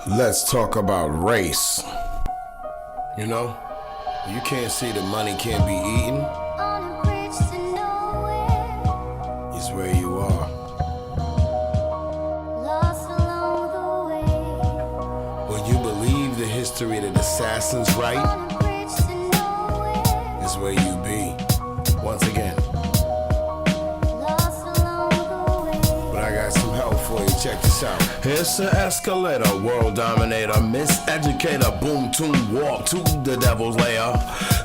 Let's talk about race. You know, you can't see the money can't be eaten. It's where you are. When you believe the history of the assassins right, is where you be. Once again. But I got some help for you. Check this out. Here's an escalator, world dominator, miseducator, boom, tune, walk to the devil's lair.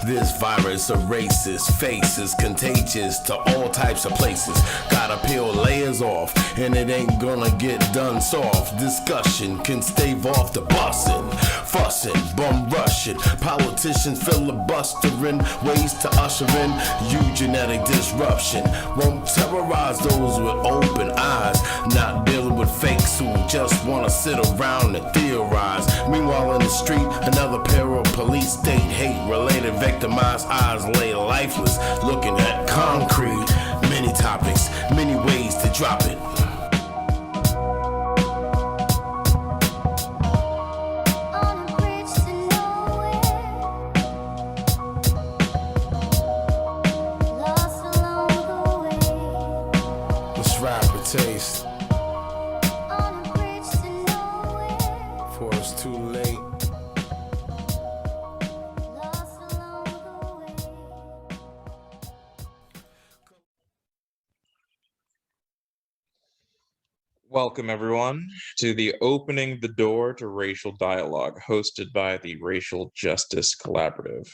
This virus erases faces, contagious to all types of places. Gotta peel layers off, and it ain't gonna get done soft. Discussion can stave off the bussin', fussin', bum rushin'. Politicians filibustering ways to usher in eugenetic disruption. Won't terrorize those with open eyes, not dealing with fakes who just wanna sit around and theorize. Meanwhile in the street, another pair of police state hate-related victimized eyes lay lifeless, looking at concrete. Many topics, many ways to drop it. Let's rap a taste. Before it's too late. Welcome, everyone, to the Opening the Door to Racial Dialogue, hosted by the Racial Justice Collaborative.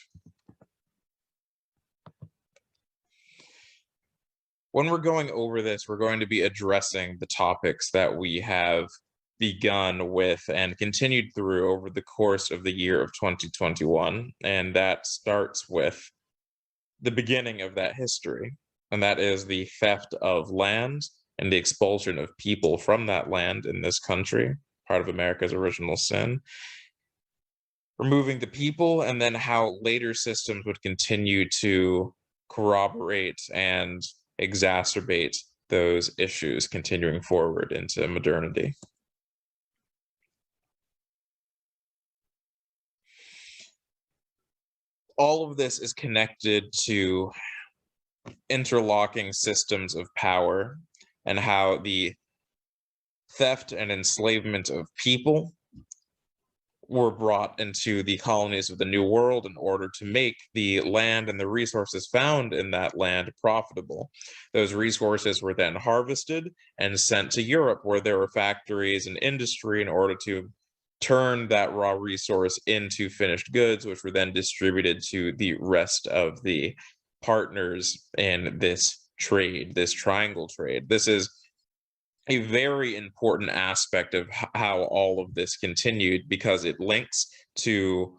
When we're going over this, we're going to be addressing the topics that we have begun with and continued through over the course of the year of 2021, and that starts with the beginning of that history, and that is the theft of land and the expulsion of people from that land in this country, part of America's original sin, removing the people, and then how later systems would continue to corroborate and exacerbate those issues continuing forward into modernity. All of this is connected to interlocking systems of power and how the theft and enslavement of people were brought into the colonies of the New World in order to make the land and the resources found in that land profitable. Those resources were then harvested and sent to Europe, where there were factories and industry in order to turn that raw resource into finished goods, which were then distributed to the rest of the partners in this trade, this triangle trade. This is a very important aspect of how all of this continued, because it links to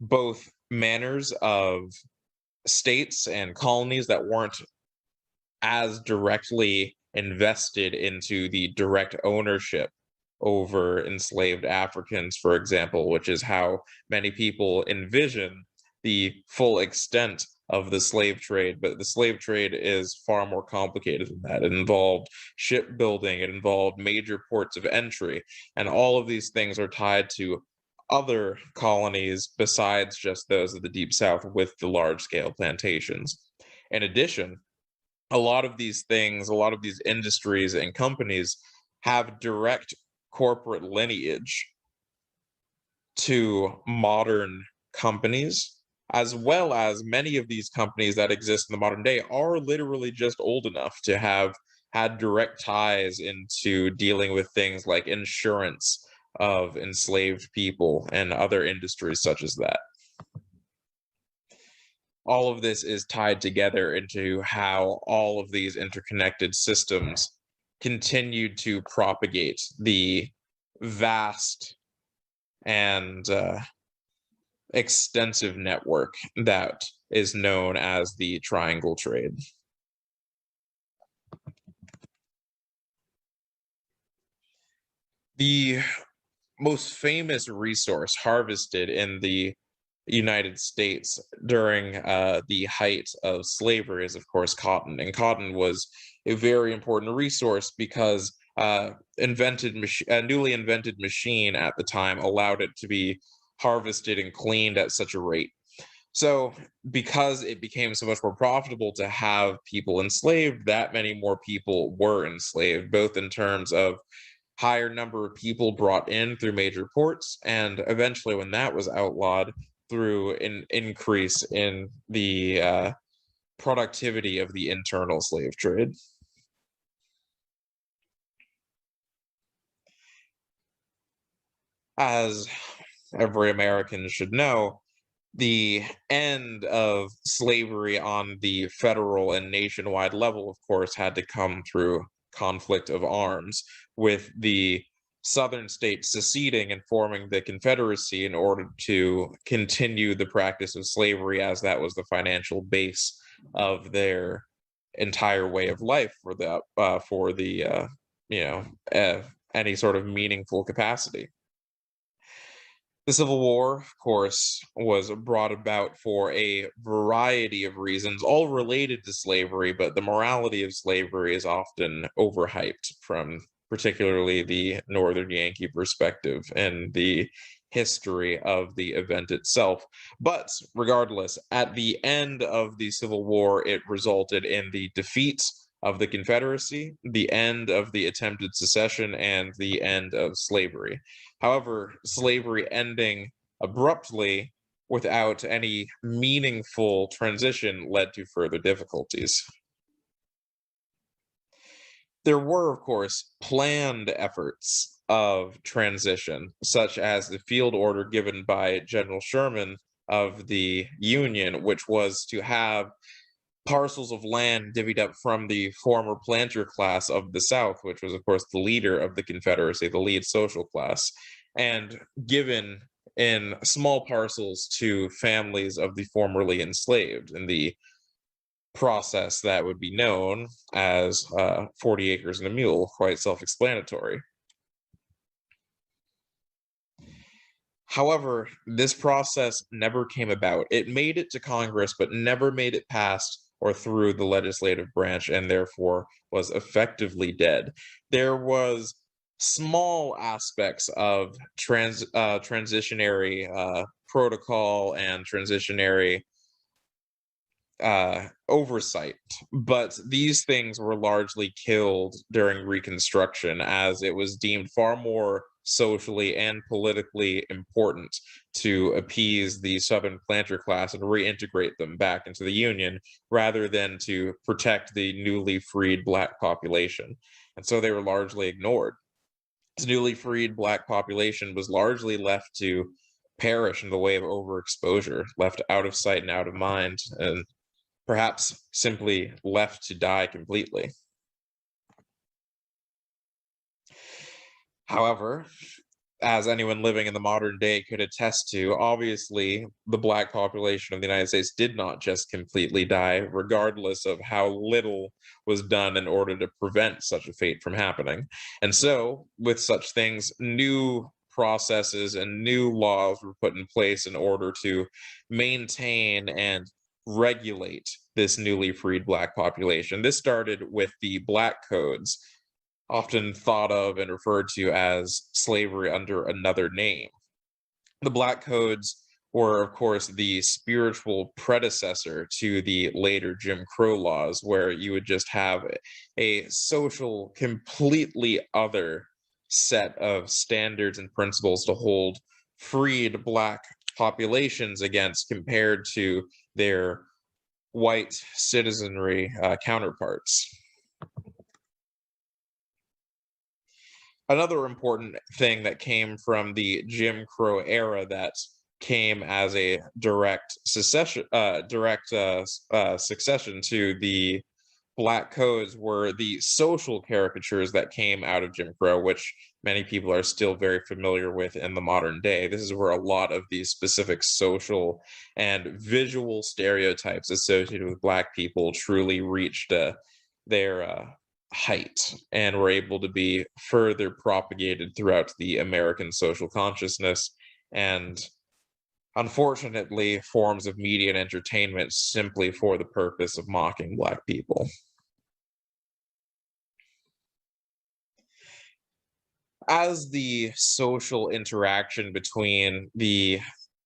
both manners of states and colonies that weren't as directly invested into the direct ownership over enslaved Africans, for example, which is how many people envision the full extent of the slave trade. But the slave trade is far more complicated than that. It involved shipbuilding, it involved major ports of entry, and all of these things are tied to other colonies besides just those of the Deep South with the large-scale plantations. In addition, a lot of these things, a lot of these industries and companies have direct corporate lineage to modern companies, as well as many of these companies that exist in the modern day are literally just old enough to have had direct ties into dealing with things like insurance of enslaved people and other industries such as that. All of this is tied together into how all of these interconnected systems continued to propagate the vast and extensive network that is known as the triangle trade. The most famous resource harvested in the United States during the height of slavery is, of course, cotton. And cotton was a very important resource because newly invented machine at the time allowed it to be harvested and cleaned at such a rate. So, because it became so much more profitable to have people enslaved, that many more people were enslaved, both in terms of higher number of people brought in through major ports, and eventually, when that was outlawed, through an increase in the productivity of the internal slave trade. As every American should know, the end of slavery on the federal and nationwide level, of course, had to come through conflict of arms, with the southern states seceding and forming the Confederacy in order to continue the practice of slavery, as that was the financial base of their entire way of life for the you know uh, any sort of meaningful capacity. The Civil War, of course, was brought about for a variety of reasons, all related to slavery, but the morality of slavery is often overhyped from particularly the Northern Yankee perspective and the history of the event itself. But regardless, at the end of the Civil War, it resulted in the defeat of the Confederacy, the end of the attempted secession, and the end of slavery. However, slavery ending abruptly without any meaningful transition led to further difficulties. There were, of course, planned efforts of transition, such as the field order given by General Sherman of the Union, which was to have parcels of land divvied up from the former planter class of the South, which was, of course, the leader of the Confederacy, the lead social class, and given in small parcels to families of the formerly enslaved in the process that would be known as 40 acres and a mule, quite self explanatory. However, this process never came about. It made it to Congress, but never made it past or through the legislative branch, and therefore was effectively dead. There was small aspects of transitionary protocol and transitionary oversight, but these things were largely killed during Reconstruction, as it was deemed far more socially and politically important to appease the Southern planter class and reintegrate them back into the Union rather than to protect the newly freed Black population. And so they were largely ignored. This newly freed Black population was largely left to perish in the way of overexposure, left out of sight and out of mind, and perhaps simply left to die completely. However, as anyone living in the modern day could attest to, obviously the Black population of the United States did not just completely die, regardless of how little was done in order to prevent such a fate from happening. And so, with such things, new processes and new laws were put in place in order to maintain and regulate this newly freed Black population. This started with the Black Codes, often thought of and referred to as slavery under another name. The Black Codes were, of course, the spiritual predecessor to the later Jim Crow laws, where you would just have a social, completely other set of standards and principles to hold freed Black populations against compared to their white citizenry counterparts. Another important thing that came from the Jim Crow era that came as a direct succession to the Black Codes were the social caricatures that came out of Jim Crow, which many people are still very familiar with in the modern day. This is where a lot of these specific social and visual stereotypes associated with Black people truly reached their height and were able to be further propagated throughout the American social consciousness, and unfortunately forms of media and entertainment simply for the purpose of mocking Black people. As the social interaction between the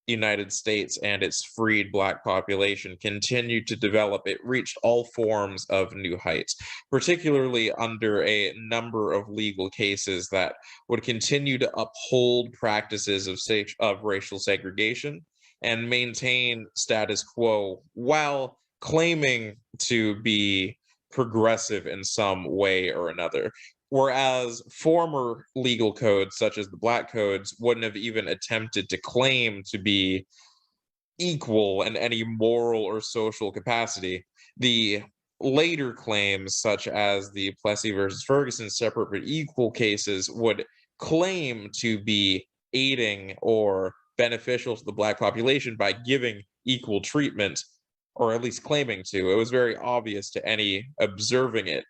United States and its freed Black population continued to develop, it reached all forms of new heights, particularly under a number of legal cases that would continue to uphold practices of racial segregation and maintain status quo while claiming to be progressive in some way or another. Whereas former legal codes, such as the Black codes, wouldn't have even attempted to claim to be equal in any moral or social capacity. The later claims, such as the Plessy versus Ferguson separate but equal cases, would claim to be aiding or beneficial to the Black population by giving equal treatment, or at least claiming to. It was very obvious to any observing it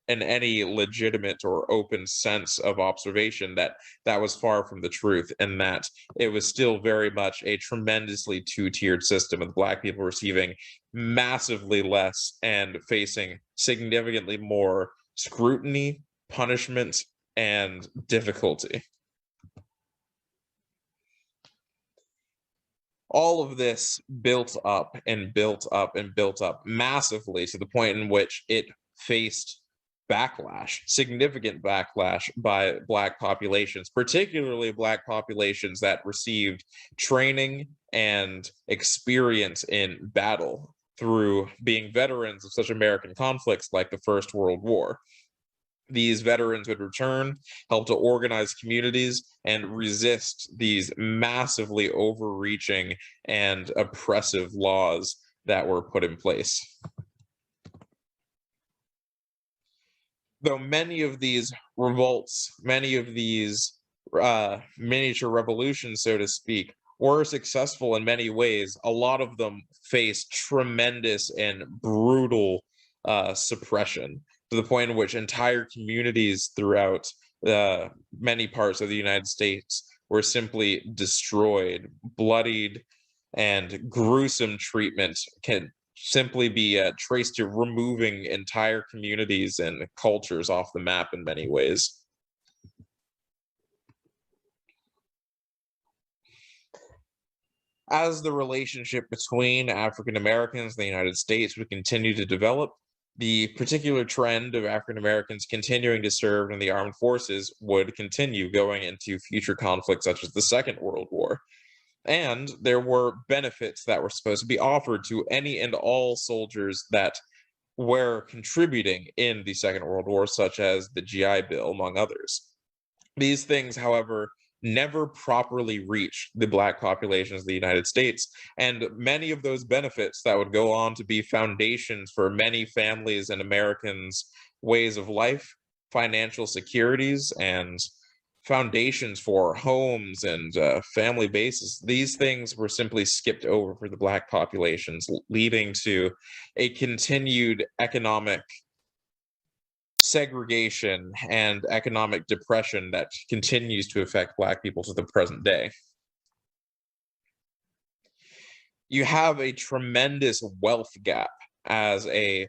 in any legitimate or open sense of observation that that was far from the truth, and that it was still very much a tremendously two-tiered system, with Black people receiving massively less and facing significantly more scrutiny, punishment, and difficulty. All of this built up and built up and built up massively to the point in which it faced backlash, significant backlash by Black populations, particularly Black populations that received training and experience in battle through being veterans of such American conflicts like the First World War. These veterans would return, help to organize communities, and resist these massively overreaching and oppressive laws that were put in place. Though many of these revolts, many of these miniature revolutions, so to speak, were successful in many ways, a lot of them faced tremendous and brutal suppression, to the point in which entire communities throughout many parts of the United States were simply destroyed, bloodied, and gruesome treatment can simply be traced to removing entire communities and cultures off the map in many ways. As the relationship between African Americans and the United States would continue to develop, the particular trend of African Americans continuing to serve in the armed forces would continue going into future conflicts such as the Second World War. And there were benefits that were supposed to be offered to any and all soldiers that were contributing in the Second World War, such as the GI Bill, among others. These things, however, never properly reached the Black populations of the United States, and many of those benefits that would go on to be foundations for many families and Americans' ways of life, financial securities, and foundations for homes and family bases, these things were simply skipped over for the Black populations, leading to a continued economic segregation and economic depression that continues to affect Black people to the present day. You have a tremendous wealth gap as a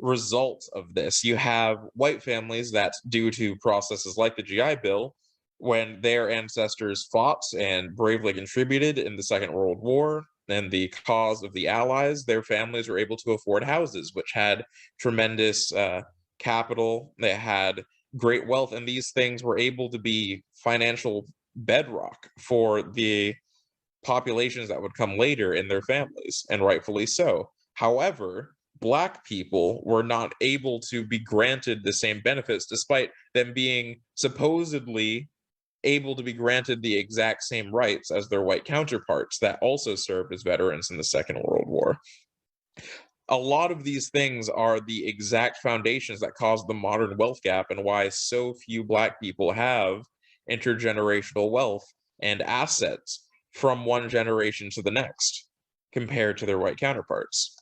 result of this. You have white families that, due to processes like the GI Bill, when their ancestors fought and bravely contributed in the Second World War and the cause of the Allies, their families were able to afford houses, which had tremendous capital, they had great wealth, and these things were able to be financial bedrock for the populations that would come later in their families, and rightfully so. However, Black people were not able to be granted the same benefits, despite them being supposedly able to be granted the exact same rights as their white counterparts that also served as veterans in the Second World War. A lot of these things are the exact foundations that cause the modern wealth gap, and why so few Black people have intergenerational wealth and assets from one generation to the next compared to their white counterparts.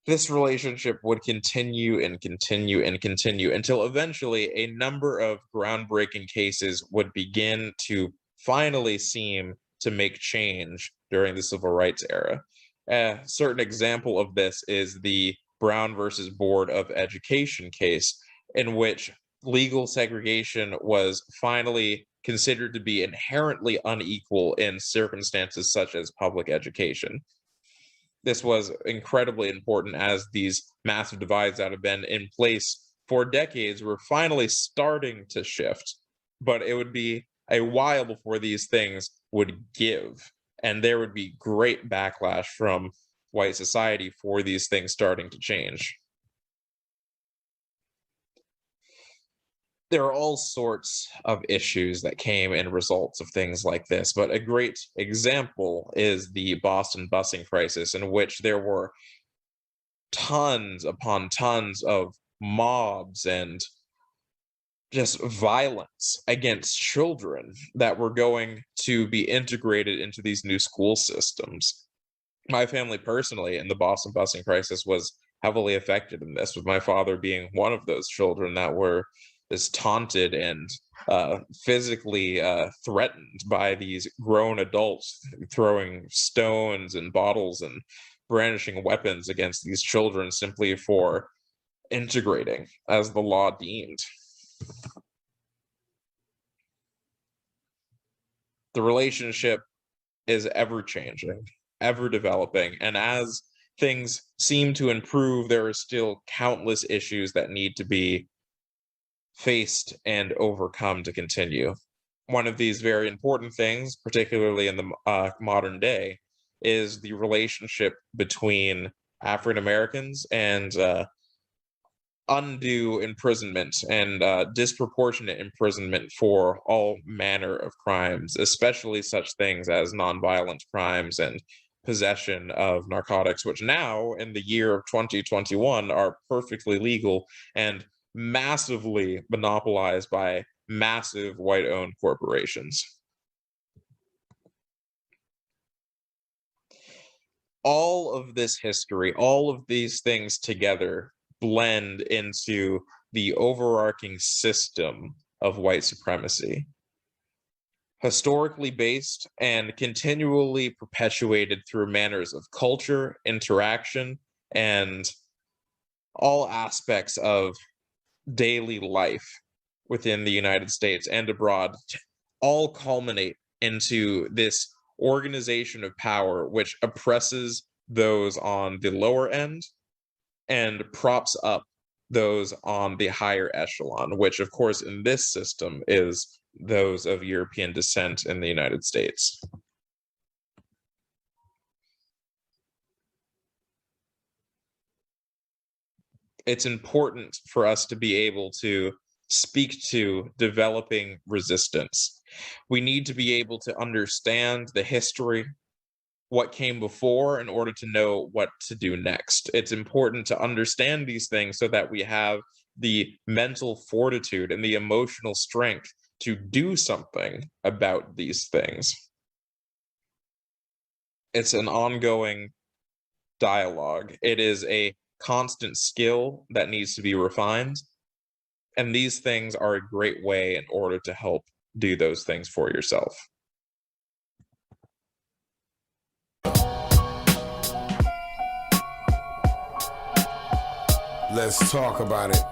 This relationship would continue and continue and continue until eventually a number of groundbreaking cases would begin to finally seem to make change during the civil rights era. A certain example of this is the Brown versus Board of Education case, in which legal segregation was finally considered to be inherently unequal in circumstances such as public education. This was incredibly important, as these massive divides that have been in place for decades were finally starting to shift, but it would be a while before these things would give, and there would be great backlash from white society for these things starting to change. There are all sorts of issues that came in results of things like this, but a great example is the Boston busing crisis, in which there were tons upon tons of mobs and just violence against children that were going to be integrated into these new school systems. My family personally in the Boston busing crisis was heavily affected in this, with my father being one of those children that were just taunted and physically threatened by these grown adults throwing stones and bottles and brandishing weapons against these children simply for integrating as the law deemed. The relationship is ever changing, ever developing, and as things seem to improve, there are still countless issues that need to be faced and overcome to continue. One of these very important things, particularly in the modern day, is the relationship between African Americans and undue imprisonment and disproportionate imprisonment for all manner of crimes, especially such things as nonviolent crimes and possession of narcotics, which now in the year of 2021 are perfectly legal and massively monopolized by massive white-owned corporations. All of this history, all of these things together blend into the overarching system of white supremacy. Historically based and continually perpetuated through manners of culture, interaction, and all aspects of daily life within the United States and abroad, all culminate into this organization of power which oppresses those on the lower end and props up those on the higher echelon, which of course in this system is those of European descent in the United States. It's important for us to be able to speak to developing resistance. We need to be able to understand the history, what came before, in order to know what to do next. It's important to understand these things so that we have the mental fortitude and the emotional strength to do something about these things. It's an ongoing dialogue. It is a constant skill that needs to be refined. And these things are a great way in order to help do those things for yourself. Let's talk about it.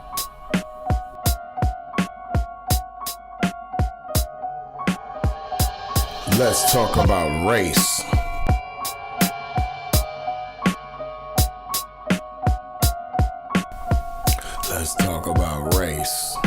Let's talk about race. Let's talk about race.